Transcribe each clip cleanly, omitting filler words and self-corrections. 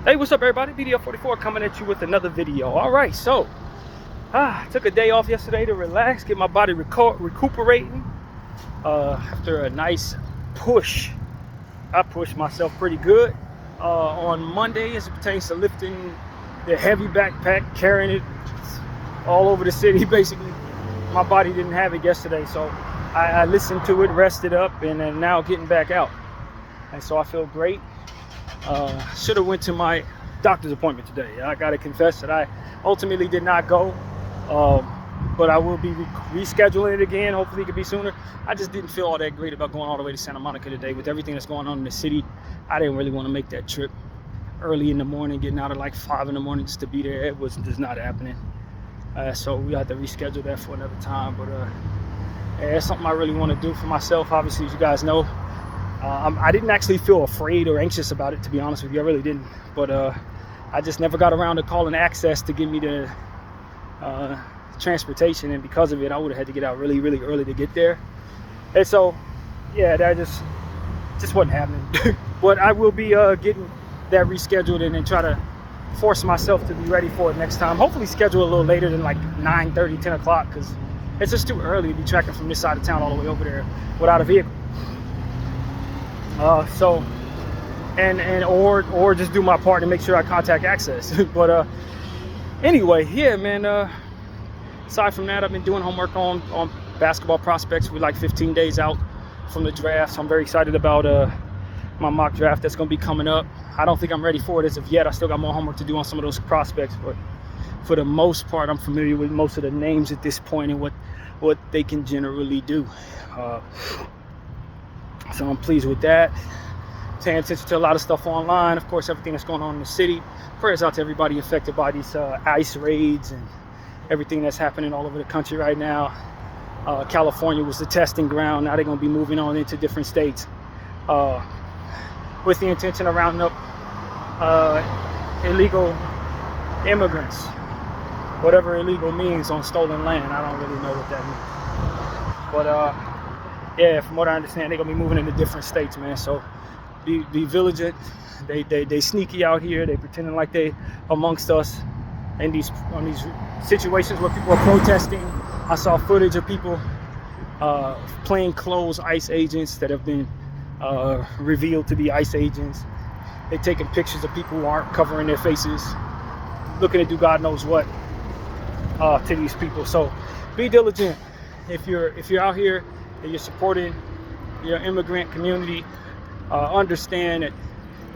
Hey, what's up everybody? Bdf 44 coming at you with another video. Alright, so I took a day off yesterday to relax, get my body recuperating after a nice push. I pushed myself pretty good on Monday as it pertains to lifting the heavy backpack, carrying it all over the city. Basically, my body didn't have it yesterday, so I listened to it, rested up, and then now getting back out. And so I feel great. Should have went to my doctor's appointment today. I gotta confess that I ultimately did not go, but I will be rescheduling it again. Hopefully it could be sooner. I just didn't feel all that great about going all the way to Santa Monica today with everything that's going on in the city. I didn't really want to make that trip early in the morning, getting out at like 5 in the morning just to be there. It was just not happening. So we had to reschedule that for another time. But yeah, it's something I really want to do for myself. Obviously, as you guys know, I didn't actually feel afraid or anxious about it, to be honest with you. I really didn't. But I just never got around to calling Access to give me the transportation, and because of it, I would have had to get out really, really early to get there. And so, yeah, that just wasn't happening. But I will be getting that rescheduled and then try to force myself to be ready for it next time. Hopefully schedule a little later than like 9:30, 10 o'clock, because it's just too early to be tracking from this side of town all the way over there without a vehicle. So, or just do my part and make sure I contact Access. But anyway, yeah, man. Aside from that, I've been doing homework on basketball prospects. We're like 15 days out from the draft, so I'm very excited about my mock draft that's going to be coming up. I don't think I'm ready for it as of yet. I still got more homework to do on some of those prospects, but for the most part, I'm familiar with most of the names at this point and what they can generally do. So I'm pleased with that. Paying attention to a lot of stuff online. Of course, everything that's going on in the city. Prayers out to everybody affected by these ICE raids and everything that's happening all over the country right now. California was the testing ground. Now they're going to be moving on into different states with the intention of rounding up illegal immigrants. Whatever illegal means on stolen land. I don't really know what that means. But yeah, from what I understand, they're gonna be moving into different states, man. So be vigilant. They sneaky out here. They pretending like they amongst us in these situations where people are protesting. I saw footage of people plain clothes ICE agents that have been revealed to be ICE agents. They're taking pictures of people who aren't covering their faces, looking to do God knows what to these people. So be diligent if you're out here and you're supporting your immigrant community. Understand that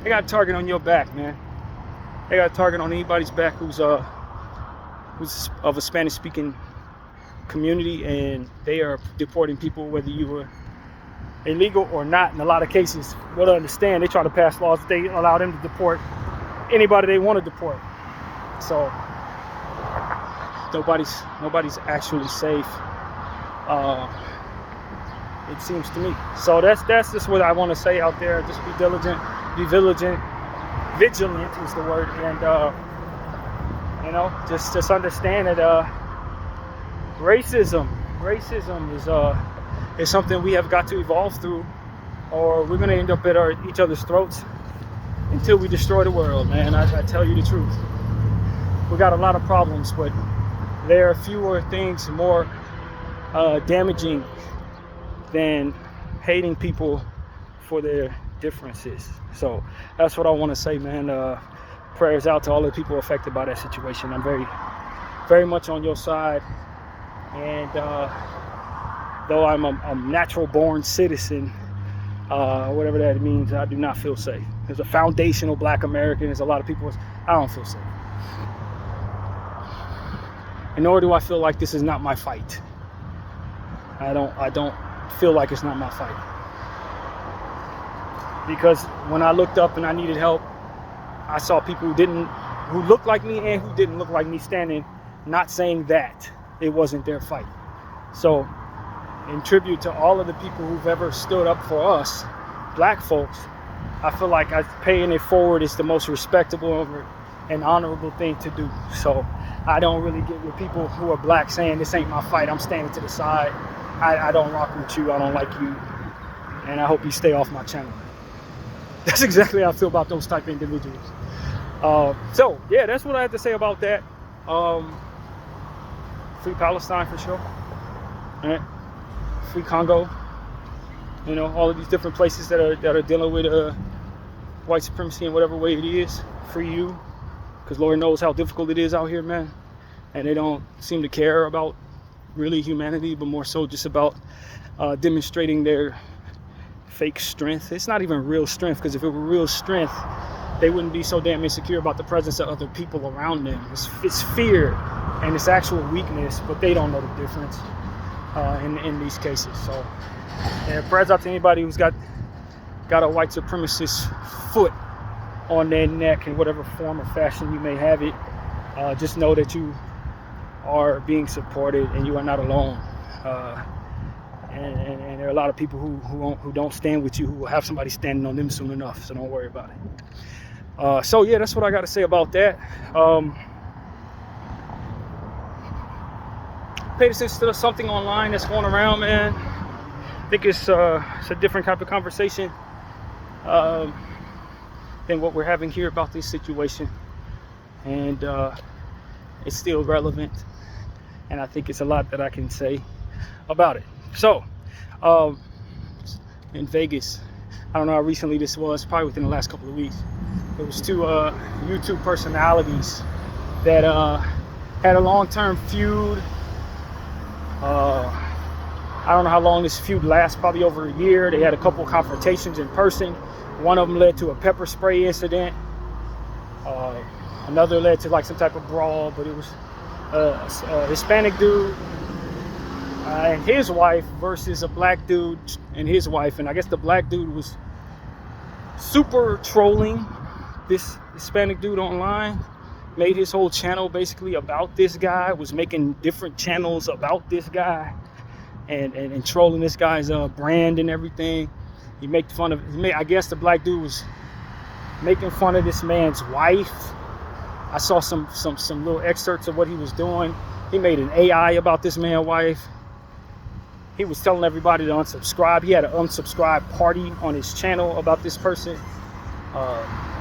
they got a target on your back, man. They got a target on anybody's back who's of a Spanish-speaking community, and they are deporting people whether you were illegal or not. In a lot of cases, what I understand, they try to pass laws that they allow them to deport anybody they want to deport. So nobody's actually safe. It seems to me. So that's just what I want to say out there. Just be diligent, be vigilant. Vigilant is the word, and you know, just understand that racism is something we have got to evolve through, or we're gonna end up at each other's throats until we destroy the world, man. I tell you the truth. We got a lot of problems, but there are fewer things more damaging than hating people for their differences. So that's what I want to say, man. Prayers out to all the people affected by that situation. I'm very, very much on your side. And though I'm a natural born citizen, whatever that means, I do not feel safe. As a foundational Black American, there's a lot of people, I don't feel safe. And nor do I feel like this is not my fight. I don't feel like it's not my fight, because when I looked up and I needed help, I saw people who looked like me and who didn't look like me standing, not saying that it wasn't their fight. So in tribute to all of the people who've ever stood up for us Black folks, I feel like paying it forward is the most respectable and honorable thing to do. So I don't really get with people who are Black saying this ain't my fight, I'm standing to the side. I don't rock with you, I don't like you, and I hope you stay off my channel. That's exactly how I feel about those type of individuals. So yeah, that's what I have to say about that. Free Palestine for sure. All right. Free Congo. You know, all of these different places that are dealing with white supremacy in whatever way it is. Free you, because Lord knows how difficult it is out here, man. And they don't seem to care about really humanity, but more so just about demonstrating their fake strength. It's not even real strength, because if it were real strength, they wouldn't be so damn insecure about the presence of other people around them. It's fear and it's actual weakness, but they don't know the difference in these cases. So, and prayers out to anybody who's got a white supremacist foot on their neck in whatever form or fashion you may have it. Just know that you are being supported and you are not alone. And there are a lot of people who don't stand with you, who will have somebody standing on them soon enough. So don't worry about it. So yeah, that's what I got to say about that. Pay attention to something online that's going around, man. I think it's a different type of conversation than what we're having here about this situation, and it's still relevant, and I think it's a lot that I can say about it. So in Vegas, I don't know how recently this was, probably within the last couple of weeks, there was two YouTube personalities that had a long-term feud. I don't know how long this feud lasts, probably over a year. They had a couple confrontations in person. One of them led to a pepper spray incident. Another led to like some type of brawl, but it was a Hispanic dude and his wife versus a black dude and his wife. And I guess the black dude was super trolling this Hispanic dude online, made his whole channel basically about this guy, was making different channels about this guy and trolling this guy's brand and everything. He made fun of, I guess the black dude was making fun of this man's wife. I saw some little excerpts of what he was doing. He made an AI about this man's wife. He was telling everybody to unsubscribe. He had an unsubscribe party on his channel about this person,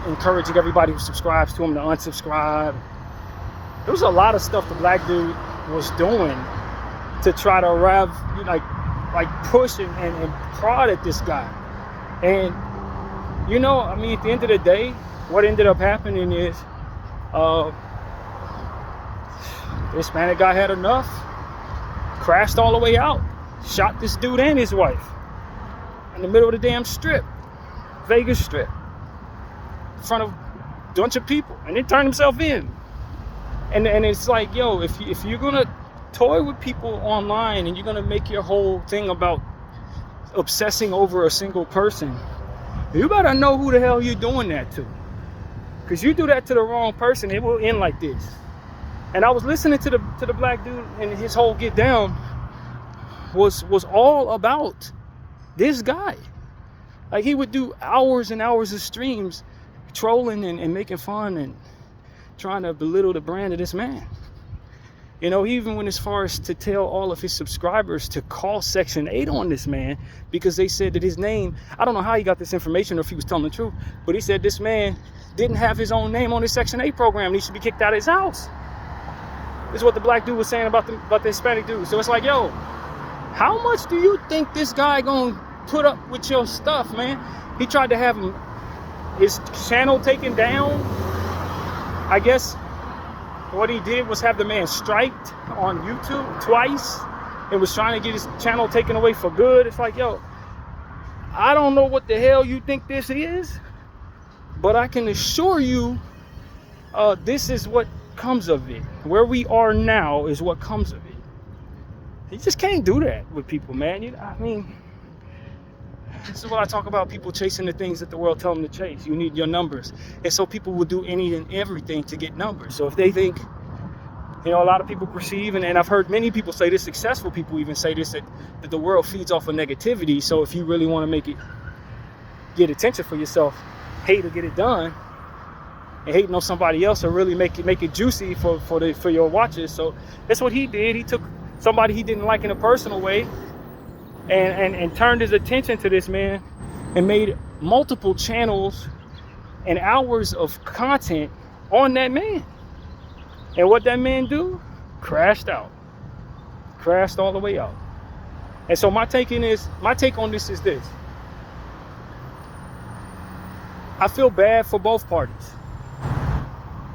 encouraging everybody who subscribes to him to unsubscribe. There was a lot of stuff the black dude was doing to try to like push and prod at this guy. And you know, I mean, at the end of the day, what ended up happening is the Hispanic guy had enough, crashed all the way out, shot this dude and his wife in the middle of the damn strip, Vegas strip, in front of a bunch of people, and then turned himself in. And it's like, yo, if you're gonna toy with people online and you're gonna make your whole thing about obsessing over a single person, you better know who the hell you're doing that to. Because you do that to the wrong person, it will end like this. And I was listening to the black dude, and his whole get down was all about this guy. Like, he would do hours and hours of streams trolling and making fun and trying to belittle the brand of this man. You know, he even went as far as to tell all of his subscribers to call Section 8 on this man, because they said that his name, I don't know how he got this information or if he was telling the truth, but he said this man didn't have his own name on his Section 8 program and he should be kicked out of his house. This is what the black dude was saying about the Hispanic dude. So it's like, yo, how much do you think this guy gonna put up with your stuff, man? He tried to have his channel taken down. I guess what he did was have the man striked on YouTube twice and was trying to get his channel taken away for good. It's like, yo, I don't know what the hell you think this is, but I can assure you this is what comes of it. Where we are now is what comes of it. You just can't do that with people, man. I mean, this is what I talk about, people chasing the things that the world tell them to chase. You need your numbers. And so people will do any and everything to get numbers. So if they think, you know, a lot of people perceive, and I've heard many people say this, successful people even say this, that the world feeds off of negativity. So if you really want to make it, get attention for yourself, hate to get it done, and hating on somebody else will really make it juicy for your watchers. So that's what he did. He took somebody he didn't like in a personal way and turned his attention to this man and made multiple channels and hours of content on that man. And what that man do? Crashed out. Crashed all the way out. And so my take on this is this. I feel bad for both parties.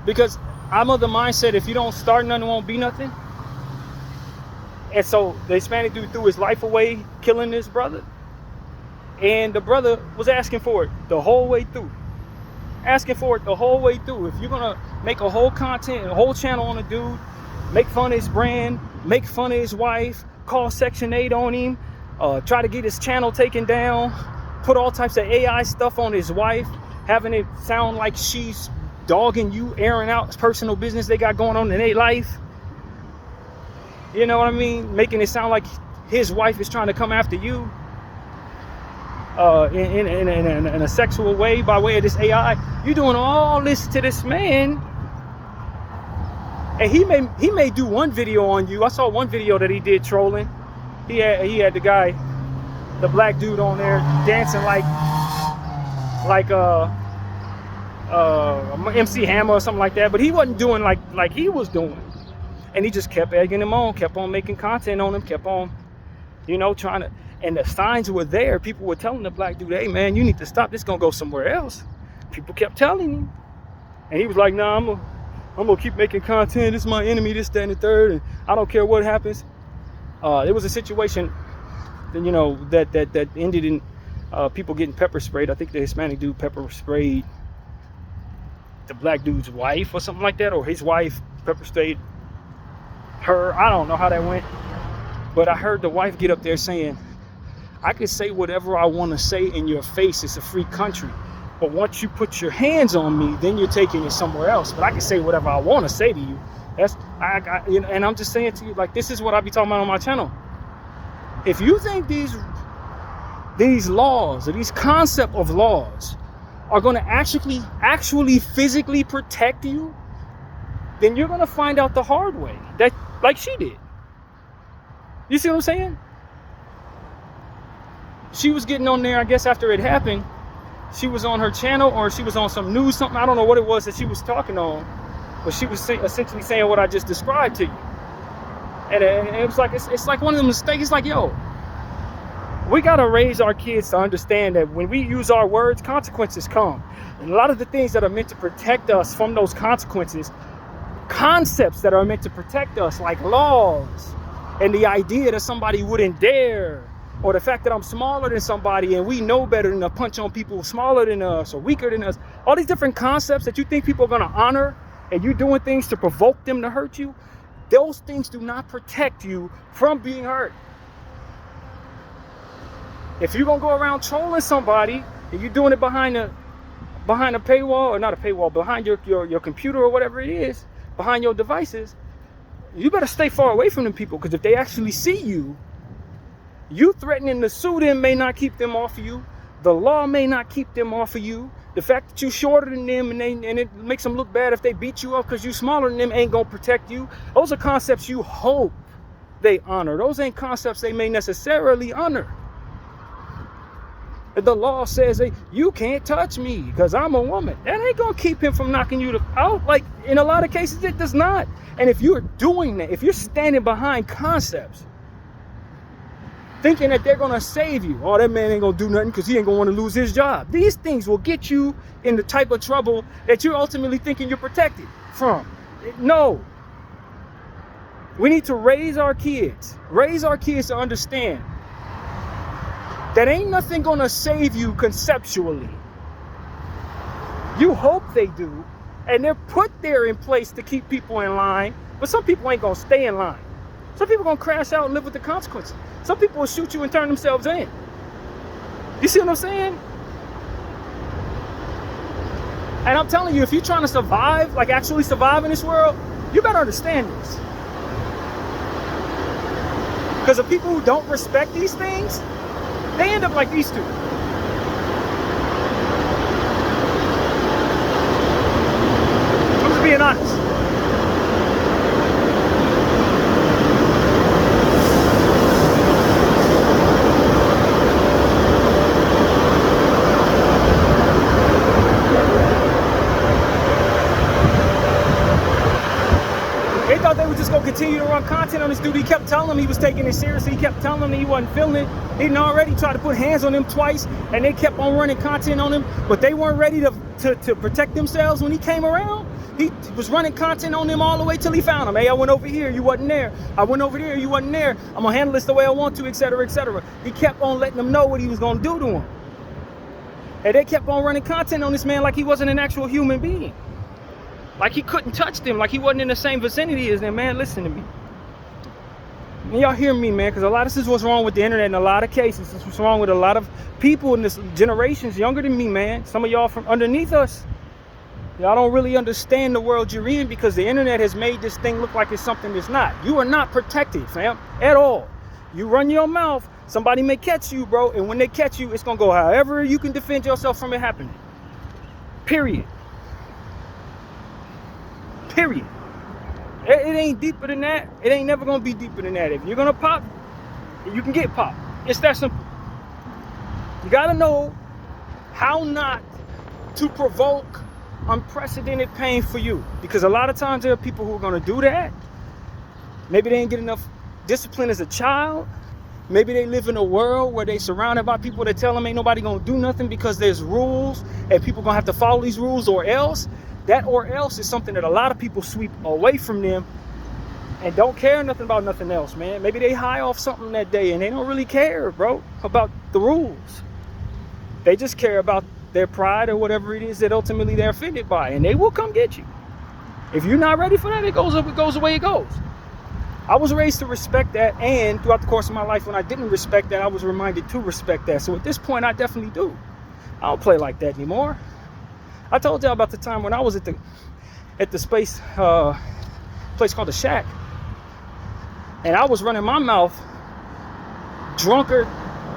Because I'm of the mindset, if you don't start nothing, it won't be nothing. And so the Hispanic dude threw his life away, killing his brother. And the brother was asking for it the whole way through. Asking for it the whole way through. If you're gonna make a whole content, a whole channel on a dude, make fun of his brand, make fun of his wife, call Section 8 on him, try to get his channel taken down, put all types of AI stuff on his wife, having it sound like she's dogging you, airing out personal business they got going on in their life. You know what I mean? Making it sound like his wife is trying to come after you in a sexual way by way of this AI. You're doing all this to this man, and he may do one video on you. I saw one video that he did trolling. He had the guy, the black dude on there dancing like MC Hammer or something like that, but he wasn't doing like he was doing. And he just kept egging him on, kept on making content on him, kept on, trying to. And the signs were there. People were telling the black dude, hey, man, you need to stop. This is going to go somewhere else. People kept telling him. And he was like, nah, I'm going to keep making content. This is my enemy, this, that, and the third. And I don't care what happens. It was a situation, that ended in people getting pepper sprayed. I think the Hispanic dude pepper sprayed the black dude's wife or something like that. Or his wife pepper sprayed her. I don't know how that went. But I heard the wife get up there saying, I can say whatever I want to say in your face. It's a free country. But once you put your hands on me, then you're taking it somewhere else. But I can say whatever I want to say to you. And I'm just saying to you, like, this is what I be talking about on my channel. If you think these laws or these concept of laws are going to actually physically protect you, then you're going to find out the hard way, that like she did. You see what I'm saying? She was getting on there, I guess, after it happened. She was on her channel, or she was on some news, something. I don't know what it was that she was talking on, but she was essentially saying what I just described to you. And it was like, it's like one of the mistakes. It's like, yo, we got to raise our kids to understand that when we use our words, consequences come. And a lot of the things that are meant to protect us from those consequences, concepts that are meant to protect us, like laws, and the idea that somebody wouldn't dare, or the fact that I'm smaller than somebody and we know better than to punch on people smaller than us or weaker than us. All these different concepts that you think people are going to honor, and you doing things to provoke them to hurt you, those things do not protect you from being hurt. If you're going to go around trolling somebody and you're doing it behind a paywall, or not a paywall, behind your computer or whatever it is, behind your devices, you better stay far away from them people, because if they actually see you threatening to sue them may not keep them off of you. The law may not keep them off of you. The fact that you're shorter than them and it makes them look bad if they beat you up because you're smaller than them ain't gonna protect you. Those are concepts you hope they honor. Those ain't concepts they may necessarily honor. The law says, hey, you can't touch me because I'm a woman. That ain't gonna keep him from knocking you out. Like, in a lot of cases, it does not. And if you're doing that, if you're standing behind concepts, thinking that they're gonna save you, oh, that man ain't gonna do nothing because he ain't gonna want to lose his job. These things will get you in the type of trouble that you're ultimately thinking you're protected from. No. We need to raise our kids to understand that ain't nothing gonna save you conceptually. You hope they do, and they're put there in place to keep people in line, but some people ain't gonna stay in line. Some people gonna crash out and live with the consequences. Some people will shoot you and turn themselves in. You see what I'm saying? And I'm telling you, if you're trying to survive, like actually survive in this world, you better understand this. Because the people who don't respect these things, they end up like these two. I'm just being honest. was just gonna continue to run content on this dude. He kept telling him he was taking it seriously. He kept telling him he wasn't feeling it. He'd already tried to put hands on him twice, and they kept on running content on him, but they weren't ready to protect themselves when he came around. He was running content on them all the way till he found him. Hey, I went over here, you wasn't there. I went over there, you wasn't there. I'm gonna handle this the way I want to, etc., etc. He kept on letting them know what he was gonna do to him. And they kept on running content on this man like he wasn't an actual human being. Like he couldn't touch them, like he wasn't in the same vicinity as them. Man, listen to me. And y'all hear me, man, because a lot of this is what's wrong with the internet in a lot of cases. This is what's wrong with a lot of people in this generations younger than me, man. Some of y'all from underneath us. Y'all don't really understand the world you're in because the internet has made this thing look like it's something that's not. You are not protected, fam, at all. You run your mouth, somebody may catch you, bro, and when they catch you, it's gonna go however you can defend yourself from it happening. Period. Period. It ain't deeper than that. It ain't never gonna be deeper than that. If you're gonna pop, you can get popped. It's that simple. You gotta know how not to provoke unprecedented pain for you, because a lot of times there are people who are going to do that. Maybe they didn't get enough discipline as a child. Maybe they live in a world where they surrounded by people that tell them ain't nobody going to do nothing because there's rules and people going to have to follow these rules, or else. That or else is something that a lot of people sweep away from them and don't care nothing about nothing else, man. Maybe they high off something that day and they don't really care, bro, about the rules. They just care about their pride or whatever it is that ultimately they're offended by, and they will come get you. If you're not ready for that, it goes up, it goes the way it goes. I was raised to respect that, and throughout the course of my life, when I didn't respect that, I was reminded to respect that. So at this point, I definitely do. I don't play like that anymore. I told y'all about the time when I was at the space place called the Shack, and I was running my mouth drunker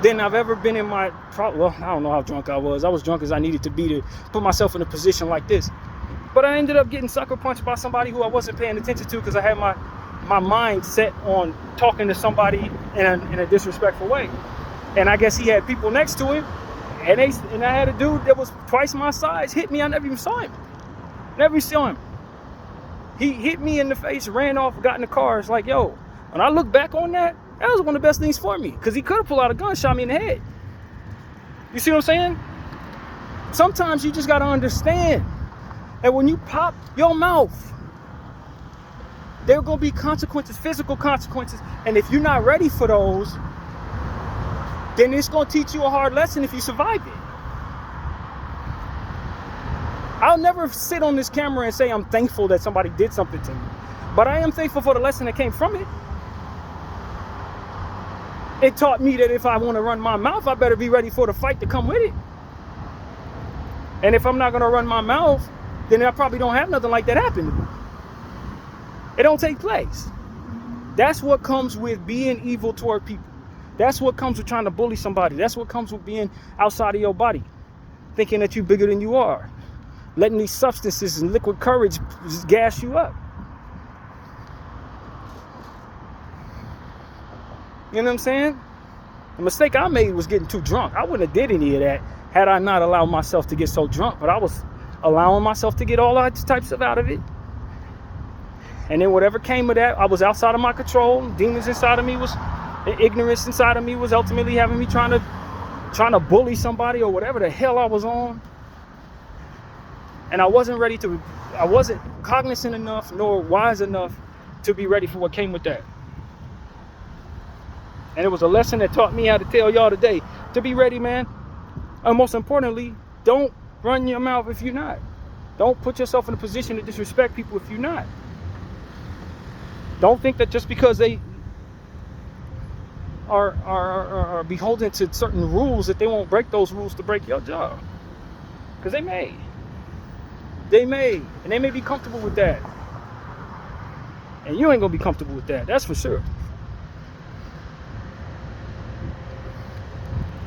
than I've ever been in my, well, I don't know how drunk I was. I was drunk as I needed to be to put myself in a position like this. But I ended up getting sucker punched by somebody who I wasn't paying attention to because I had my mind set on talking to somebody in a disrespectful way. And I guess he had people next to him, and I had a dude that was twice my size hit me. I never even saw him. Never saw him. He hit me in the face, ran off, got in the car. It's like, yo, when I look back on that, that was one of the best things for me, because he could have pulled out a gun, shot me in the head. You see what I'm saying? Sometimes you just got to understand that when you pop your mouth, there are going to be consequences, physical consequences. And if you're not ready for those, then it's going to teach you a hard lesson if you survive it. I'll never sit on this camera and say I'm thankful that somebody did something to me, but I am thankful for the lesson that came from it. It taught me that if I want to run my mouth, I better be ready for the fight to come with it. And if I'm not going to run my mouth, then I probably don't have nothing like that happen to me. It don't take place. That's what comes with being evil toward people. That's what comes with trying to bully somebody. That's what comes with being outside of your body, thinking that you're bigger than you are, letting these substances and liquid courage gas you up. You know what I'm saying? The mistake I made was getting too drunk. I wouldn't have did any of that had I not allowed myself to get so drunk. But I was allowing myself to get all types of out of it. And then whatever came of that, I was outside of my control. Demons inside of me was, ignorance inside of me was ultimately having me trying to bully somebody or whatever the hell I was on. And I wasn't cognizant enough nor wise enough to be ready for what came with that. And it was a lesson that taught me how to tell y'all today to be ready, man. And most importantly, don't run your mouth if you're not. Don't put yourself in a position to disrespect people if you're not. Don't think that just because they are beholden to certain rules that they won't break those rules to break your job. Because they may. And they may be comfortable with that. And you ain't going to be comfortable with that. That's for sure.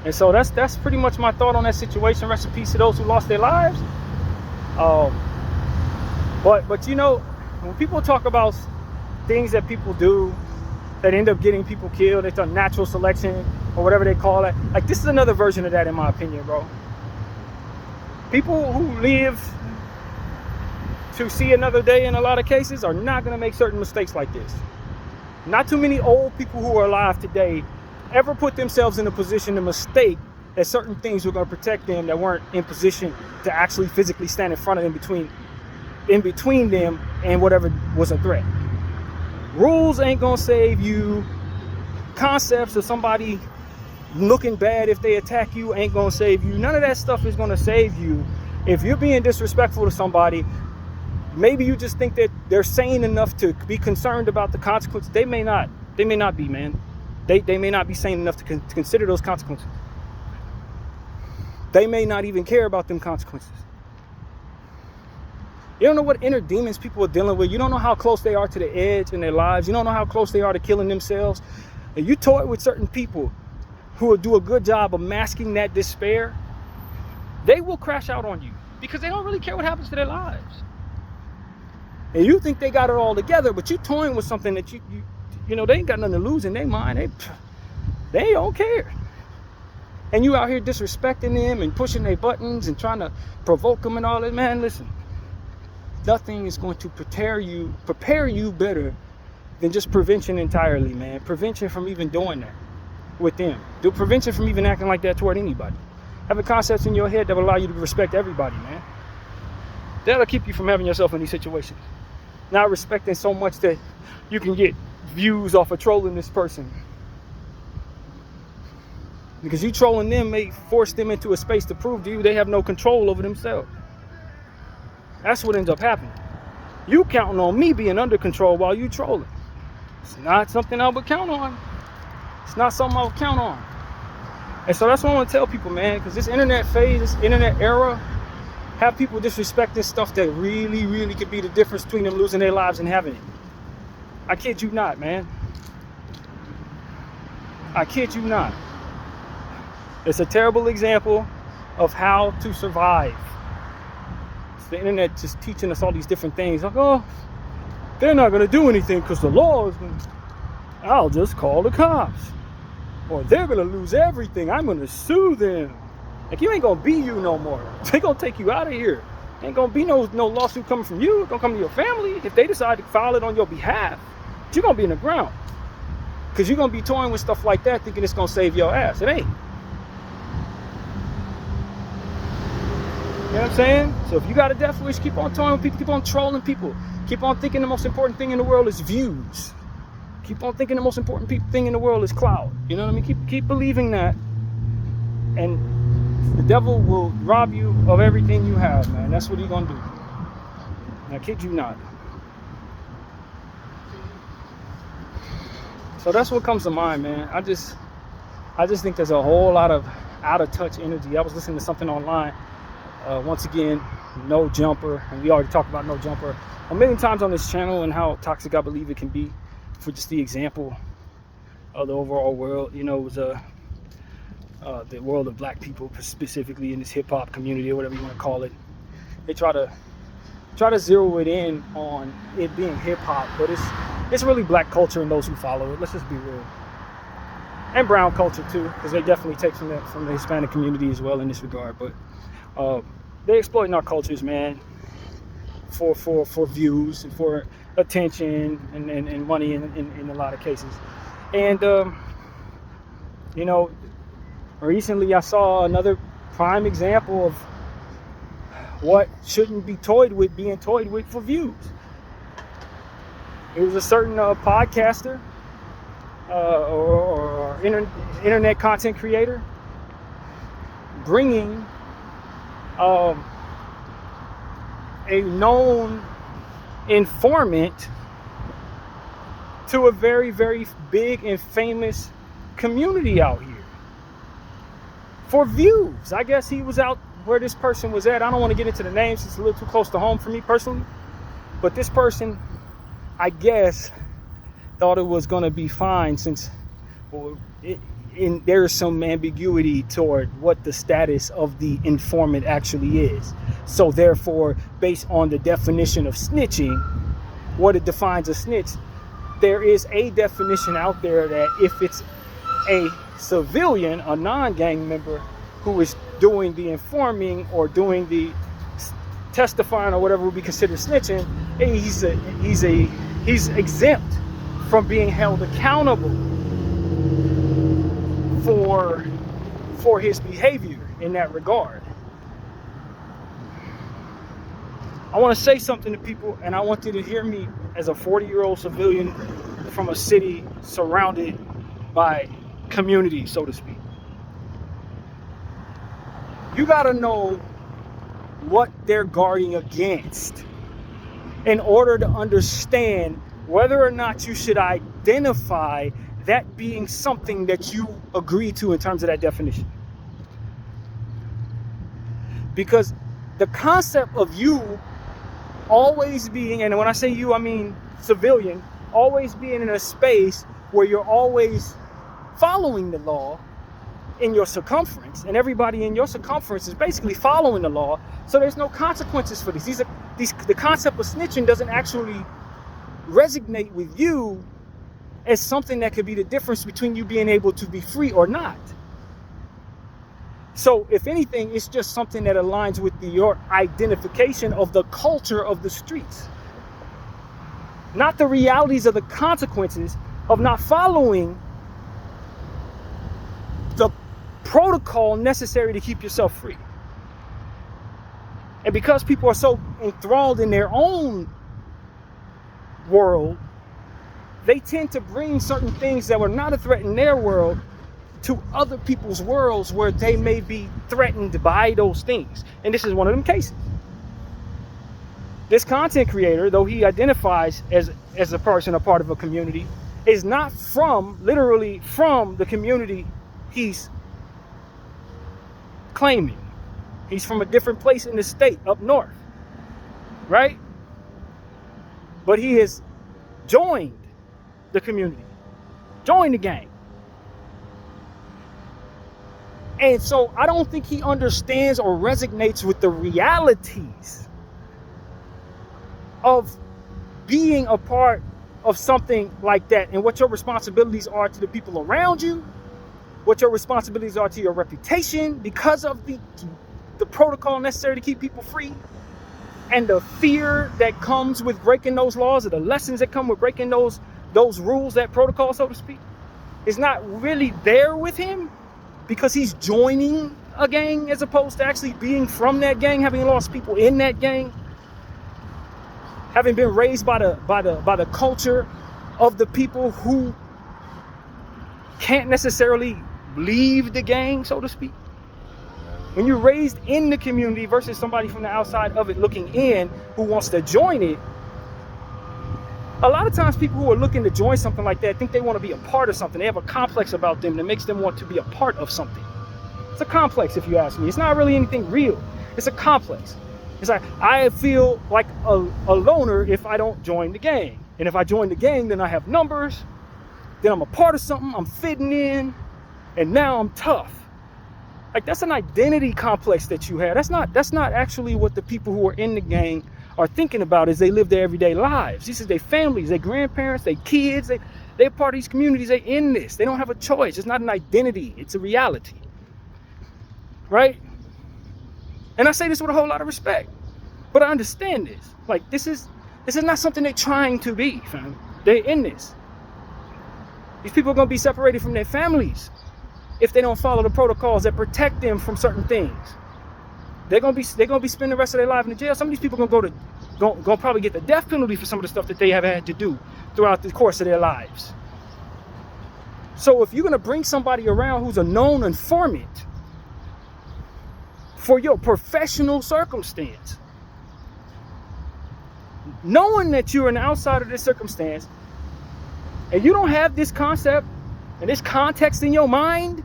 And so that's pretty much my thought on that situation. Rest in peace to those who lost their lives. But you know, when people talk about things that people do that end up getting people killed, it's a natural selection or whatever they call it. Like, this is another version of that, in my opinion, bro. People who live to see another day in a lot of cases are not going to make certain mistakes like this. Not too many old people who are alive today ever put themselves in a position to mistake that certain things were going to protect them that weren't in position to actually physically stand in front of them, in between them and whatever was a threat. Rules ain't going to save you. Concepts of somebody looking bad if they attack you ain't going to save you. None of that stuff is going to save you. If you're being disrespectful to somebody, maybe you just think that they're sane enough to be concerned about the consequences. They may not be, man. They may not be sane enough to consider those consequences. They may not even care about them consequences. You don't know what inner demons people are dealing with. You don't know how close they are to the edge in their lives. You don't know how close they are to killing themselves. And you toy with certain people who will do a good job of masking that despair. They will crash out on you because they don't really care what happens to their lives. And you think they got it all together, but you toying with something that you know, they ain't got nothing to lose in their mind. They don't care. And you out here disrespecting them and pushing their buttons and trying to provoke them and all that. Man, listen, nothing is going to prepare you better than just prevention entirely, man. Prevention from even doing that with them. Do prevention from even acting like that toward anybody. Having concepts in your head that will allow you to respect everybody, man. That'll keep you from having yourself in these situations. Not respecting so much that you can get views off of trolling this person. Because you trolling them may force them into a space to prove to you they have no control over themselves. That's what ends up happening. You counting on me being under control while you trolling. It's not something I would count on. It's not something I would count on. And so that's what I want to tell people, man, because this internet phase, this internet era, have people disrespecting stuff that really, really could be the difference between them losing their lives and having it. I kid you not, man. I kid you not. It's a terrible example of how to survive. It's the internet just teaching us all these different things. Like, oh, they're not going to do anything because the law is going to... I'll just call the cops. Or they're going to lose everything. I'm going to sue them. Like, you ain't going to be you no more. They're going to take you out of here. Ain't going to be no lawsuit coming from you. It's going to come to your family. If they decide to file it on your behalf, you're going to be in the ground. Because you're going to be toying with stuff like that thinking it's going to save your ass. It ain't. You know what I'm saying? So if you got a death wish, keep on toying with people, keep on trolling people. Keep on thinking the most important thing in the world is views. Keep on thinking the most important thing in the world is clout. You know what I mean? Keep believing that. And the devil will rob you of everything you have, man. That's what he's going to do. And I kid you not. So that's what comes to mind, man. I just think there's a whole lot of out of touch energy. I was listening to something online. Once again, no jumper, and we already talked about no jumper a million times on this channel and how toxic I believe it can be for just the example of the overall world. You know, it was the world of black people, specifically in this hip-hop community or whatever you want to call it. They try to zero it in on it being hip-hop, but it's really black culture and those who follow it. Let's just be real. And brown culture too, because they definitely take from the Hispanic community as well in this regard. But they exploiting our cultures, man, for views and for attention and money in a lot of cases. And you know, recently I saw another prime example of what shouldn't be toyed with being toyed with for views. It was a certain podcaster or internet content creator bringing a known informant to a very, very big and famous community out here for views. I guess he was out where this person was at. I don't want to get into the names. It's a little too close to home for me personally. But this person, I guess, thought it was going to be fine since there is some ambiguity toward what the status of the informant actually is. So therefore, based on the definition of snitching, what it defines a snitch, there is a definition out there that if it's a civilian, a non-gang member who is doing the informing or doing the testifying or whatever would be considered snitching, he's exempt from being held accountable for his behavior in that regard. I want to say something to people, and I want you to hear me as a 40-year-old civilian from a city surrounded by community, so to speak. You got to know what they're guarding against in order to understand whether or not you should identify that being something that you agree to in terms of that definition. Because the concept of you always being, and when I say you, I mean civilian, always being in a space where you're always following the law in your circumference, and everybody in your circumference is basically following the law, so there's no consequences for this. The concept of snitching doesn't actually resonate with you as something that could be the difference between you being able to be free or not. So if anything, it's just something that aligns with your identification of the culture of the streets, not the realities of the consequences of not following the protocol necessary to keep yourself free. And because people are so enthralled in their own world, they tend to bring certain things that were not a threat in their world to other people's worlds where they may be threatened by those things. And this is one of them cases. This content creator, though he identifies as a person, a part of a community, is not literally from the community he's claiming. He's from a different place in the state, up north, right? But he has joined the community, joined the gang. And so I don't think he understands or resonates with the realities of being a part of something like that, and what your responsibilities are to the people around you, what your responsibilities are to your reputation because of the protocol necessary to keep people free, and the fear that comes with breaking those laws, or the lessons that come with breaking those rules, that protocol, so to speak, is not really there with him because he's joining a gang as opposed to actually being from that gang, having lost people in that gang, having been raised by the culture of the people who can't necessarily leave the gang, so to speak. When you're raised in the community versus somebody from the outside of it looking in who wants to join it, a lot of times people who are looking to join something like that think they want to be a part of something. They have a complex about them that makes them want to be a part of something. It's a complex, if you ask me. It's not really anything real. It's a complex. It's like, I feel like a loner if I don't join the gang. And if I join the gang, then I have numbers, then I'm a part of something, I'm fitting in, and now I'm tough. Like, that's an identity complex that you have. That's not actually what the people who are in the gang are thinking about as they live their everyday lives. This is their families, their grandparents, their kids. They're part of these communities. They're in this. They don't have a choice. It's not an identity. It's a reality. Right? And I say this with a whole lot of respect. But I understand this. Like, this is not something they're trying to be, fam. They're in this. These people are going to be separated from their families if they don't follow the protocols that protect them from certain things. They're gonna be spending the rest of their life in the jail. Some of these people are gonna probably get the death penalty for some of the stuff that they have had to do throughout the course of their lives. So if you're gonna bring somebody around who's a known informant for your professional circumstance, knowing that you're an outsider of this circumstance, and you don't have this concept and this context in your mind,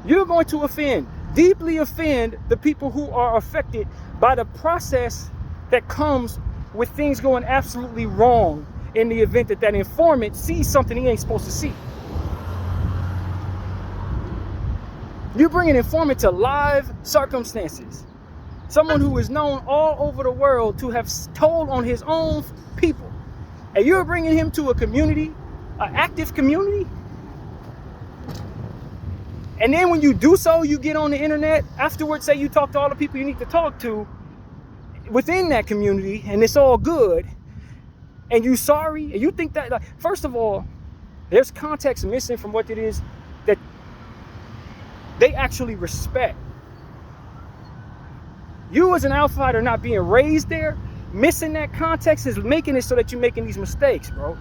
you're going to deeply offend the people who are affected by the process that comes with things going absolutely wrong in the event that informant sees something he ain't supposed to see. You bring an informant to live circumstances. Someone who is known all over the world to have told on his own people. And you're bringing him to a community, an active community. And then when you do so, you get on the internet afterwards, say you talk to all the people you need to talk to, within that community and it's all good, and you sorry, and you think that, like, first of all, there's context missing from what it is that they actually respect. You as an outsider not being raised there, missing that context is making it so that you're making these mistakes, bro.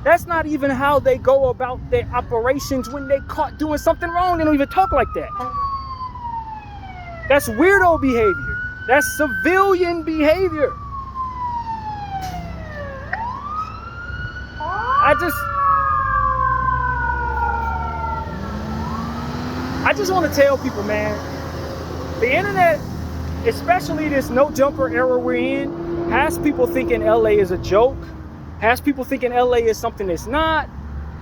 That's not even how they go about their operations when they caught doing something wrong. They don't even talk like that. That's weirdo behavior. That's civilian behavior. I just want to tell people, man, the internet, especially this no jumper era we're in, has people thinking LA is a joke, has people thinking LA is something it's not.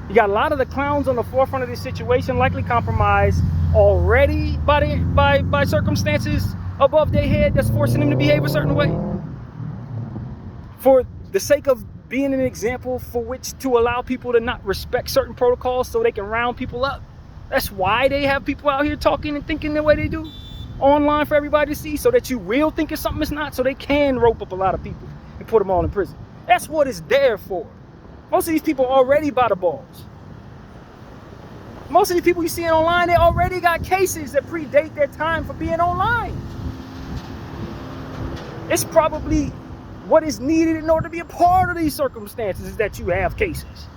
You got a lot of the clowns on the forefront of this situation, likely compromised already by circumstances above their head that's forcing them to behave a certain way. For the sake of being an example for which to allow people to not respect certain protocols so they can round people up. That's why they have people out here talking and thinking the way they do online for everybody to see, so that you will think it's something it's not, so they can rope up a lot of people and put them all in prison. That's what it's there for. Most of these people are already by the balls. Most of these people you see online, they already got cases that predate their time for being online. It's probably what is needed in order to be a part of these circumstances is that you have cases.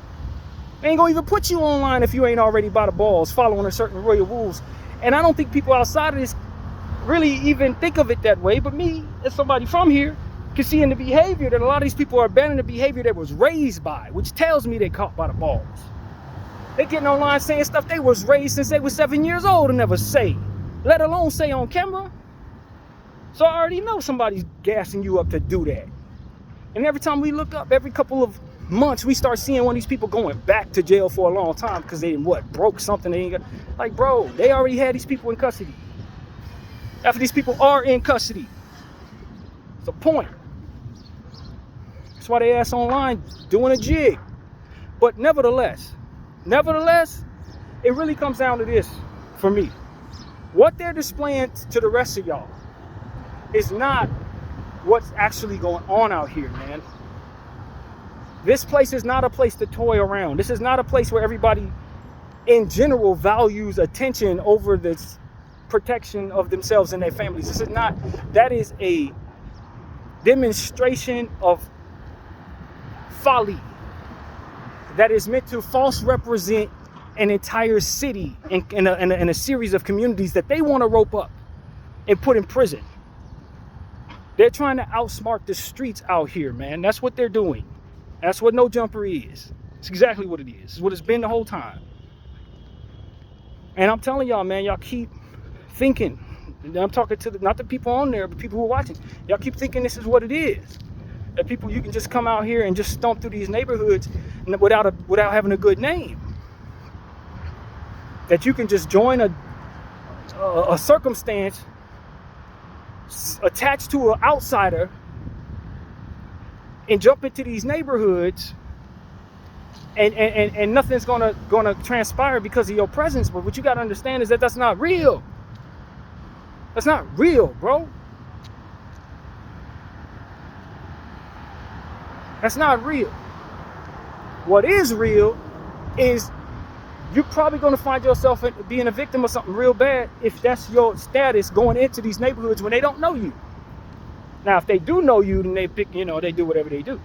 They ain't gonna even put you online if you ain't already by the balls following a certain royal rules. And I don't think people outside of this really even think of it that way, but me, as somebody from here, can see in the behavior that a lot of these people are abandoning the behavior that was raised by, which tells me they caught by the balls. They getting online saying stuff they was raised since they was 7 years old and never say, let alone say on camera. So I already know somebody's gassing you up to do that. And every time we look up, every couple of months, we start seeing one of these people going back to jail for a long time because they broke something. They ain't got, like, bro, they already had these people in custody. After these people are in custody, it's a point. That's why they ass online doing a jig. But nevertheless, it really comes down to this for me. What they're displaying to the rest of y'all is not what's actually going on out here, man. This place is not a place to toy around. This is not a place where everybody in general values attention over this protection of themselves and their families. This is not, that is a demonstration of folly that is meant to false represent an entire city and a series of communities that they want to rope up and put in prison. They're trying to outsmart the streets out here, man. That's what they're doing. That's what no jumper is. It's exactly what it is. It's what it's been the whole time. And I'm telling y'all, man, y'all keep thinking. I'm talking to not the people on there, but people who are watching. Y'all keep thinking this is what it is. That people, you can just come out here and just stomp through these neighborhoods without having a good name. That you can just join a circumstance attached to an outsider and jump into these neighborhoods and nothing's gonna transpire because of your presence. But what you gotta understand is that that's not real. That's not real, bro. That's not real. What is real is you're probably going to find yourself being a victim of something real bad if that's your status going into these neighborhoods when they don't know you. Now, if they do know you, then they pick, they do whatever they do.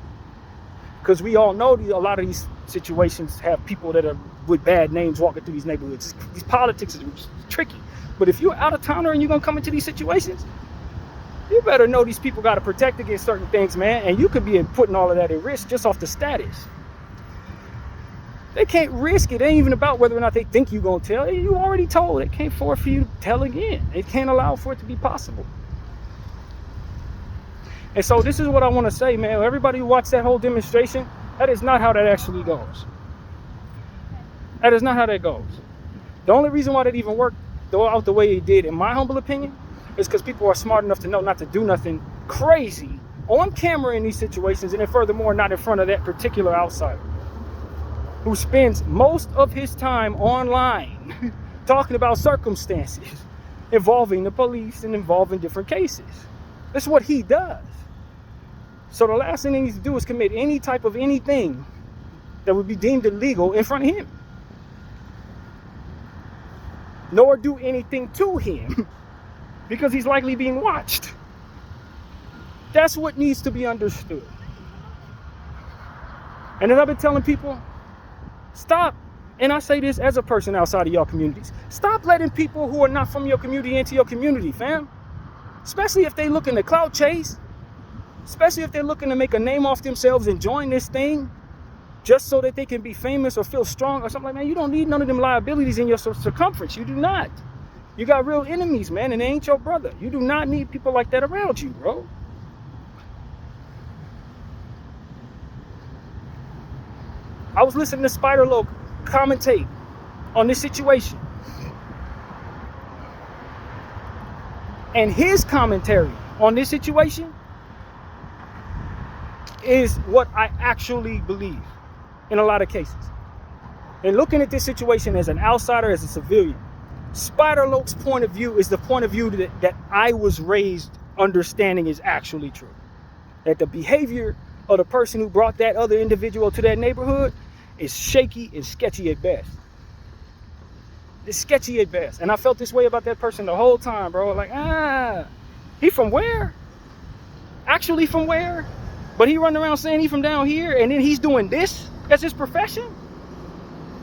Because we all know a lot of these situations have people that are with bad names walking through these neighborhoods. These politics is tricky. But if you're out of towner and you're going to come into these situations, you better know these people got to protect against certain things, man. And you could be putting all of that at risk just off the status. They can't risk it. It ain't even about whether or not they think you're going to tell. You already told. They can't afford for you to tell again. They can't allow for it to be possible. And so this is what I want to say, man. Everybody who watched that whole demonstration, that is not how that actually goes. That is not how that goes. The only reason why that even worked out the way it did, in my humble opinion, is because people are smart enough to know not to do nothing crazy on camera in these situations, and then furthermore, not in front of that particular outsider who spends most of his time online talking about circumstances involving the police and involving different cases. That's what he does. So the last thing they need to do is commit any type of anything that would be deemed illegal in front of him, nor do anything to him because he's likely being watched. That's what needs to be understood. And as I've been telling people, stop, and I say this as a person outside of your communities, stop letting people who are not from your community into your community, fam. Especially if they looking to clout chase, especially if they're looking to make a name off themselves and join this thing just so that they can be famous or feel strong or something like that. Man, you don't need none of them liabilities in your circumference. You do not. You got real enemies, man, and they ain't your brother. You do not need people like that around you, bro. I was listening to Spider Loc commentate on this situation. And his commentary on this situation is what I actually believe in a lot of cases. And looking at this situation as an outsider, as a civilian, Spider Loc's point of view is the point of view that I was raised understanding is actually true. That the behavior of the person who brought that other individual to that neighborhood is shaky and sketchy at best. It's sketchy at best. And I felt this way about that person the whole time, bro. Like, he from where? Actually from where? But he running around saying he from down here, and then he's doing this as his profession?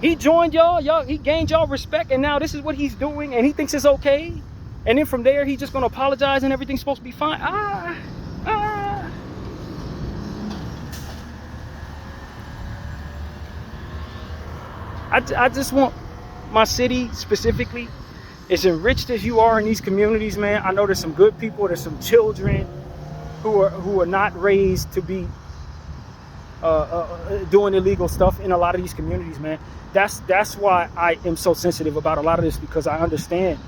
He joined y'all, he gained y'all respect, and now this is what he's doing, and he thinks it's okay? And then from there, he's just gonna apologize and everything's supposed to be fine? I just want my city specifically, as enriched as you are in these communities, man. I know there's some good people, there's some children who are not raised to be doing illegal stuff in a lot of these communities, man. That's why I am so sensitive about a lot of this, because I understand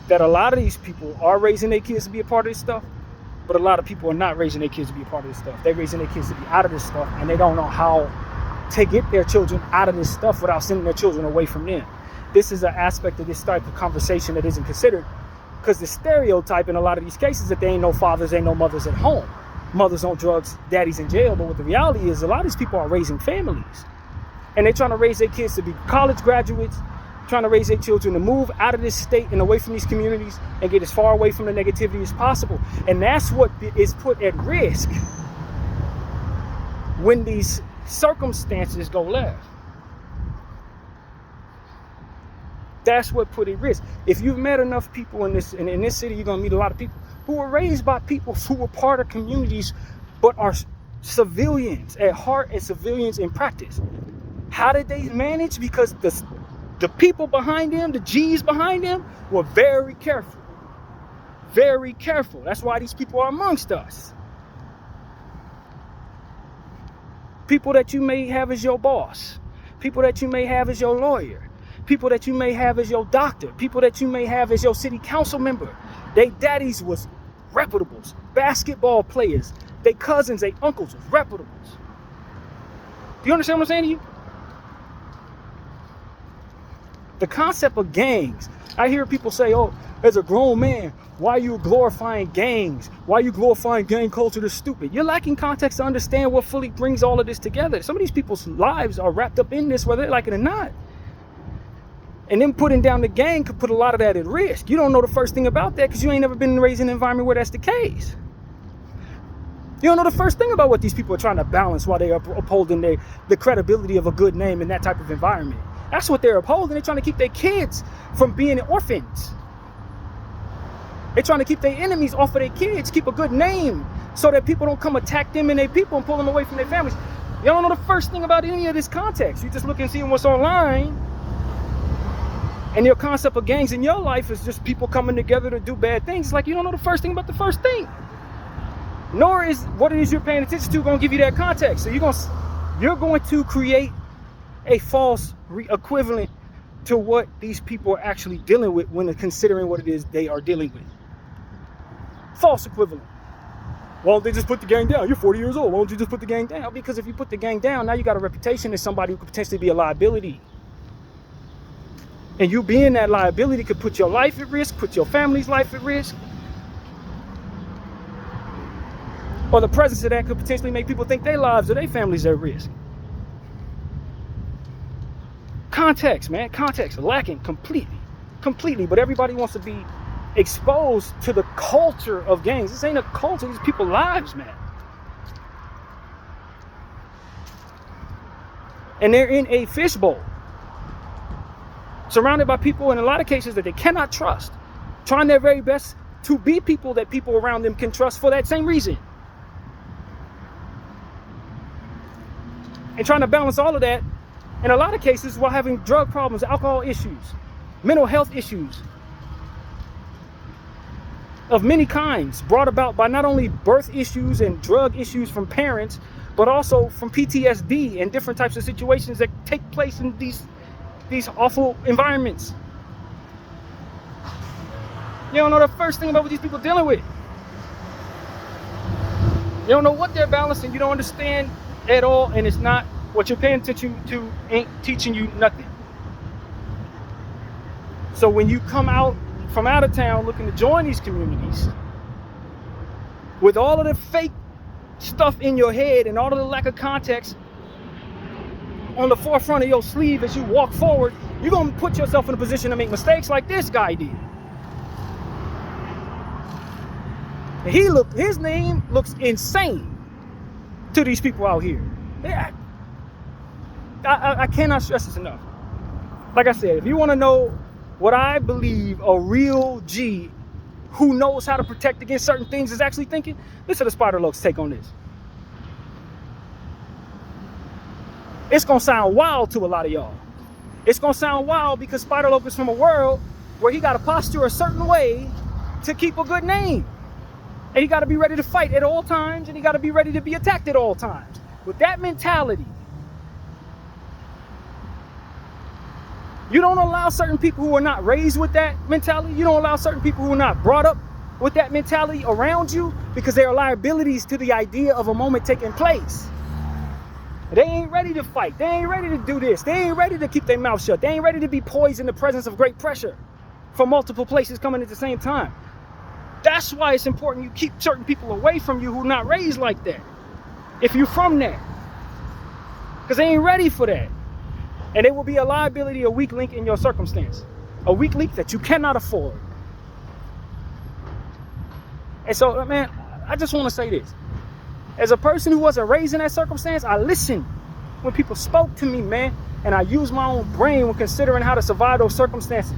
that a lot of these people are raising their kids to be a part of this stuff, but a lot of people are not raising their kids to be a part of this stuff. They're raising their kids to be out of this stuff, and they don't know how to get their children out of this stuff without sending their children away from them. This is an aspect of this type of conversation that isn't considered, because the stereotype in a lot of these cases that there ain't no fathers, ain't no mothers at home. Mothers on drugs, daddies in jail. But what the reality is, a lot of these people are raising families, and they're trying to raise their kids to be college graduates, trying to raise their children to move out of this state and away from these communities and get as far away from the negativity as possible. And that's what is put at risk when these circumstances go left. That's what put at risk. If you've met enough people in this city, you're gonna meet a lot of people who were raised by people who were part of communities but are civilians at heart and civilians in practice. How did they manage? Because the people behind them, the G's behind them, were very careful. Very careful. That's why these people are amongst us. People that you may have as your boss, people that you may have as your lawyer, people that you may have as your doctor, people that you may have as your city council member. They daddies was reputables, basketball players. They cousins, they uncles was reputables. Do you understand what I'm saying to you? The concept of gangs. I hear people say, oh, as a grown man, why are you glorifying gangs? Why are you glorifying gang culture? That's stupid. You're lacking context to understand what fully brings all of this together. Some of these people's lives are wrapped up in this, whether they like it or not. And then putting down the gang could put a lot of that at risk. You don't know the first thing about that because you ain't never been raised in an environment where that's the case. You don't know the first thing about what these people are trying to balance while they are upholding the credibility of a good name in that type of environment. That's what they're upholding. They're trying to keep their kids from being orphans. They're trying to keep their enemies off of their kids, keep a good name so that people don't come attack them and their people and pull them away from their families. You don't know the first thing about any of this context. You just look and see what's online. And your concept of gangs in your life is just people coming together to do bad things. It's like you don't know the first thing about the first thing. Nor is what it is you're paying attention to going to give you that context. So you're going to create a false equivalent to what these people are actually dealing with when they're considering what it is they are dealing with. False equivalent. Why don't they just put the gang down? You're 40 years old. Why don't you just put the gang down? Because if you put the gang down, now you got a reputation as somebody who could potentially be a liability. And you being that liability could put your life at risk, put your family's life at risk. or the presence of that could potentially make people think their lives or their families are at risk. Context, man, context lacking completely. But everybody wants to be exposed to the culture of gangs. This ain't a culture, these people's lives, man. And they're in a fishbowl, surrounded by people in a lot of cases that they cannot trust, trying their very best to be people that people around them can trust for that same reason. And trying to balance all of that, in a lot of cases, while having drug problems, alcohol issues, mental health issues of many kinds, brought about by not only birth issues and drug issues from parents, but also from PTSD and different types of situations that take place in these awful environments. You don't know the first thing about what these people are dealing with. You don't know what they're balancing. You don't understand at all, and it's not what you're paying attention to ain't teaching you nothing. So when you come out from out of town looking to join these communities with all of the fake stuff in your head and all of the lack of context on the forefront of your sleeve as you walk forward, you're going to put yourself in a position to make mistakes like this guy did. His name looks insane to these people out here. I cannot stress this enough. Like I said, if you want to know what I believe a real G who knows how to protect against certain things is actually thinking, listen to Spider Loke's take on this. It's going to sound wild to a lot of y'all. It's going to sound wild because Spider Loke is from a world where he got to posture a certain way to keep a good name. And he got to be ready to fight at all times, and he got to be ready to be attacked at all times. With that mentality, you don't allow certain people who are not raised with that mentality, you don't allow certain people who are not brought up with that mentality around you, because they are liabilities to the idea of a moment taking place. They ain't ready to fight. They ain't ready to do this. They ain't ready to keep their mouth shut. They ain't ready to be poised in the presence of great pressure from multiple places coming at the same time. That's why it's important you keep certain people away from you who are not raised like that, if you're from there. Because they ain't ready for that. And it will be a liability, a weak link in your circumstance. A weak link that you cannot afford. And so, man, I just want to say this. As a person who wasn't raised in that circumstance, I listened when people spoke to me, man. And I used my own brain when considering how to survive those circumstances.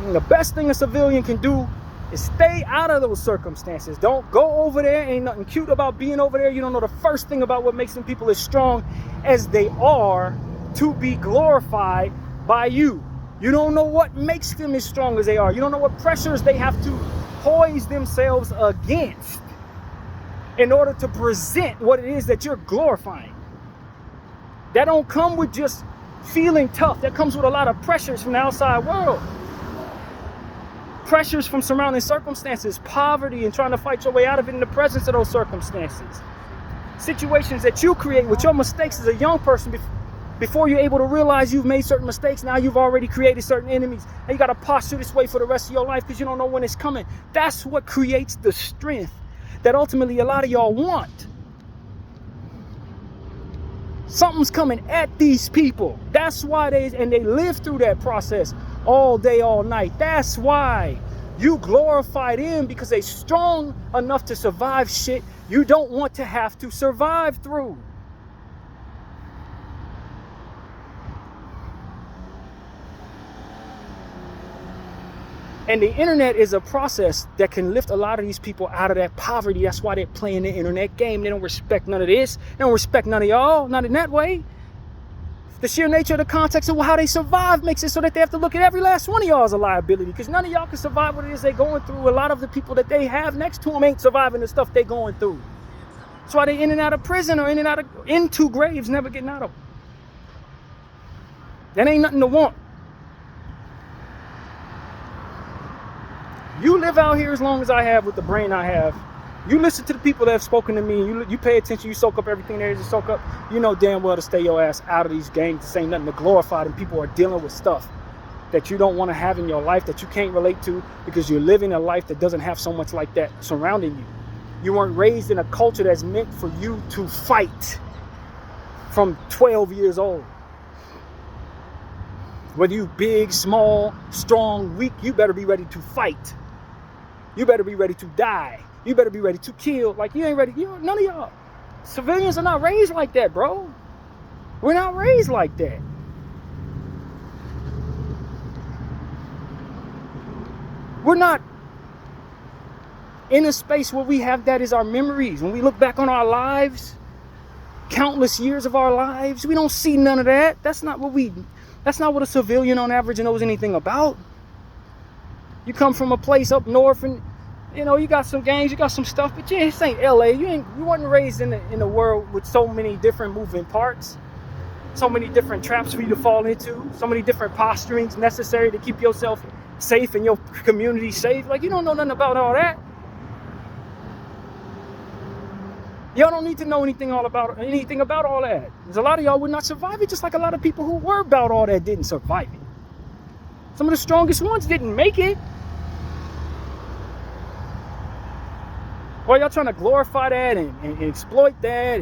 And the best thing a civilian can do is stay out of those circumstances. Don't go over there. Ain't nothing cute about being over there. You don't know the first thing about what makes them people as strong as they are to be glorified by you. You don't know what makes them as strong as they are. You don't know what pressures they have to poise themselves against in order to present what it is that you're glorifying. That don't come with just feeling tough. That comes with a lot of pressures from the outside world. Pressures from surrounding circumstances, poverty, and trying to fight your way out of it in the presence of those circumstances. Situations that you create with your mistakes as a young person before you're able to realize you've made certain mistakes. Now you've already created certain enemies, and you got to posture this way for the rest of your life because you don't know when it's coming. That's what creates the strength that ultimately a lot of y'all want. Something's coming at these people. That's why they live through that process all day, all night. That's why you glorify them, because they're strong enough to survive shit you don't want to have to survive through. And the internet is a process that can lift a lot of these people out of that poverty. That's why they're playing the internet game. They don't respect none of this. They don't respect none of y'all. Not in that way. The sheer nature of the context of how they survive makes it so that they have to look at every last one of y'all as a liability, because none of y'all can survive what it is they're going through. A lot of the people that they have next to them ain't surviving the stuff they're going through. That's why they're in and out of prison or into graves, never getting out of them. That ain't nothing to want. You live out here as long as I have with the brain I have. You listen to the people that have spoken to me. You pay attention. You soak up everything there is to soak up. You know damn well to stay your ass out of these gangs. This ain't nothing to glorify them. People are dealing with stuff. that you don't want to have in your life, that you can't relate to because you're living a life that doesn't have so much like that surrounding you. You weren't raised in a culture that's meant for you to fight from 12 years old. Whether you big, small, strong, weak, you better be ready to fight. You better be ready to die. You better be ready to kill. Like, you ain't ready. None of y'all. Civilians are not raised like that, bro. We're not raised like that. We're not in a space where we have that as our memories. When we look back on our lives, countless years of our lives, we don't see none of that. That's not what a civilian on average knows anything about. You come from a place up north and, you know, you got some gangs, you got some stuff, but yeah, this ain't LA. You weren't raised in a world with so many different moving parts, so many different traps for you to fall into, so many different posturings necessary to keep yourself safe and your community safe. Like, you don't know nothing about all that. Y'all don't need to know anything about all that. There's a lot of y'all would not survive it, just like a lot of people who were about all that didn't survive it. Some of the strongest ones didn't make it. Why y'all trying to glorify that and exploit that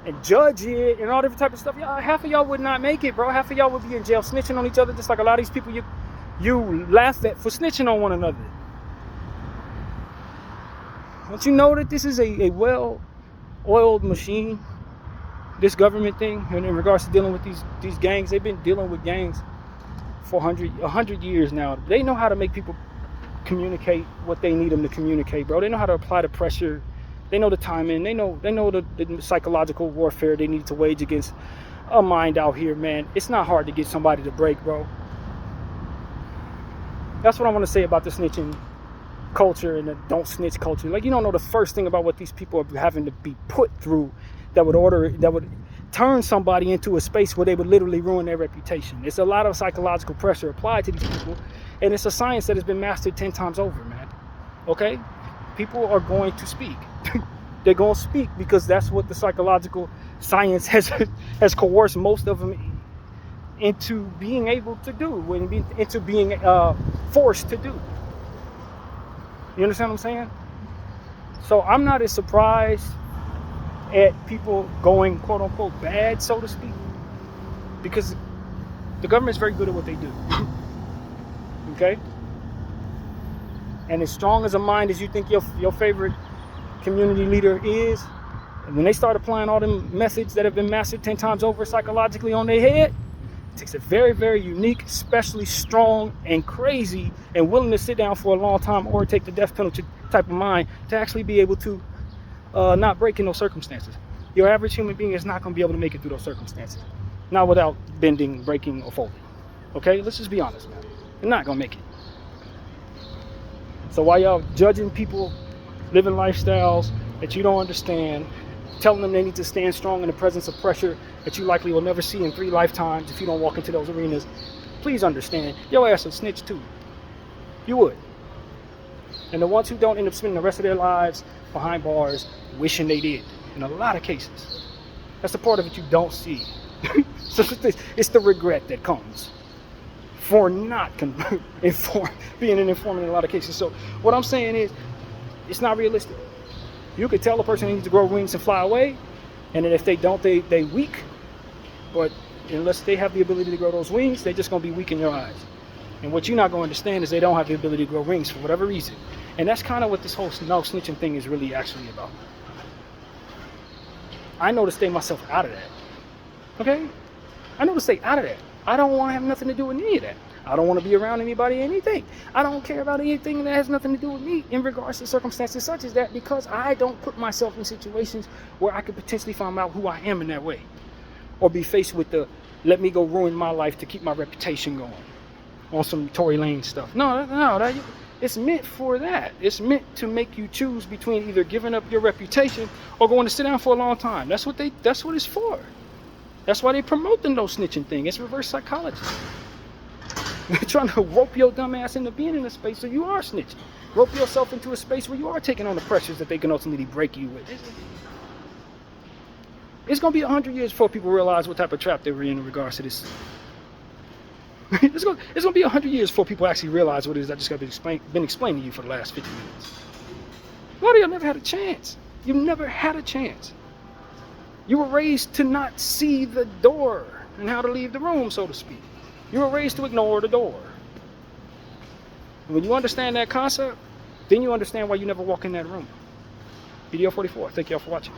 and judge it and all different type of stuff? Half of y'all would not make it, bro. Half of y'all would be in jail snitching on each other, just like a lot of these people you laugh at for snitching on one another. Don't you know that this is a well-oiled machine? This government thing, and in regards to dealing with these gangs, they've been dealing with gangs for 100 years now. They know how to make people communicate what they need them to communicate, bro. They know how to apply the pressure. They know the timing. They know the psychological warfare they need to wage against a mind out here, man. It's not hard to get somebody to break, bro. That's what I want to say about the snitching culture and the don't snitch culture. Like, you don't know the first thing about what these people are having to be put through that would turn somebody into a space where they would literally ruin their reputation. It's a lot of psychological pressure applied to these people, and it's a science that has been mastered 10 times over, man. Okay? People are going to speak. They're going to speak because that's what the psychological science has coerced most of them into being able to do, into being forced to do. You understand what I'm saying? So I'm not as surprised at people going quote unquote bad, so to speak, because the government's very good at what they do. Okay? And as strong as a mind as you think your favorite community leader is, and when they start applying all them methods that have been mastered 10 times over psychologically on their head, it takes a very, very unique, especially strong and crazy and willing to sit down for a long time or take the death penalty type of mind to actually be able to not break in those circumstances. Your average human being is not going to be able to make it through those circumstances. Not without bending, breaking, or folding. Okay? Let's just be honest, man. You're not going to make it. So while y'all judging people living lifestyles that you don't understand, telling them they need to stand strong in the presence of pressure that you likely will never see in 3 lifetimes if you don't walk into those arenas, please understand, your ass will snitch too. You would. And the ones who don't end up spending the rest of their lives behind bars wishing they did, in a lot of cases. That's the part of it you don't see. So it's the regret that comes for not being an informant in a lot of cases. So what I'm saying is, it's not realistic. You could tell a person they need to grow wings and fly away, and then if they don't, they weak. But unless they have the ability to grow those wings, they're just going to be weak in your eyes. And what you're not going to understand is they don't have the ability to grow wings for whatever reason. And that's kind of what this whole no snitching thing is really actually about. I know to stay myself out of that. Okay? I know to stay out of that. I don't want to have nothing to do with any of that. I don't want to be around anybody, anything. I don't care about anything that has nothing to do with me in regards to circumstances such as that, because I don't put myself in situations where I could potentially find out who I am in that way. Or be faced with the, let me go ruin my life to keep my reputation going. On some Tory Lane stuff. No, it's meant for that. It's meant to make you choose between either giving up your reputation or going to sit down for a long time. That's what it's for. That's why they promote the no snitching thing. It's reverse psychology. They're trying to rope your dumb ass into being in a space so you are snitching. Rope yourself into a space where you are taking on the pressures that they can ultimately break you with. It's going to be 100 years before people realize what type of trap they were in regards to this. It's gonna be 100 years before people actually realize what it is I just got been explaining to you for the last 50 minutes. A lot of y'all never had a chance. You never had a chance. You were raised to not see the door and how to leave the room, so to speak. You were raised to ignore the door. And when you understand that concept, then you understand why you never walk in that room. Bdf 44. Thank y'all for watching.